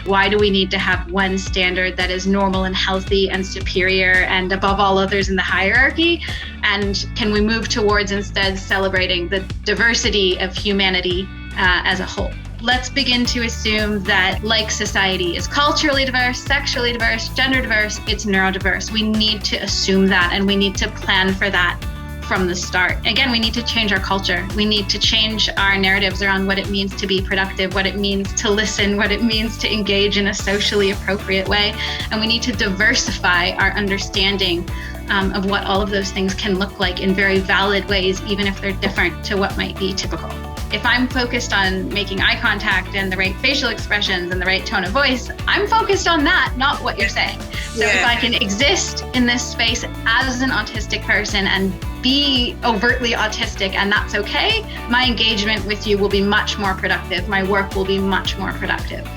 Why do we need to have one standard that is normal and healthy and superior and above all others in the hierarchy? And can we move towards instead celebrating the diversity of humanity as a whole? Let's begin to assume that, like society is culturally diverse, sexually diverse, gender diverse, it's neurodiverse. We need to assume that, and we need to plan for that from the start. Again, we need to change our culture. We need to change our narratives around what it means to be productive, what it means to listen, what it means to engage in a socially appropriate way. And we need to diversify our understanding of what all of those things can look like in very valid ways, even if they're different to what might be typical. If I'm focused on making eye contact and the right facial expressions and the right tone of voice, I'm focused on that, not what you're saying. So if I can exist in this space as an autistic person and be overtly autistic, and that's okay, my engagement with you will be much more productive. My work will be much more productive.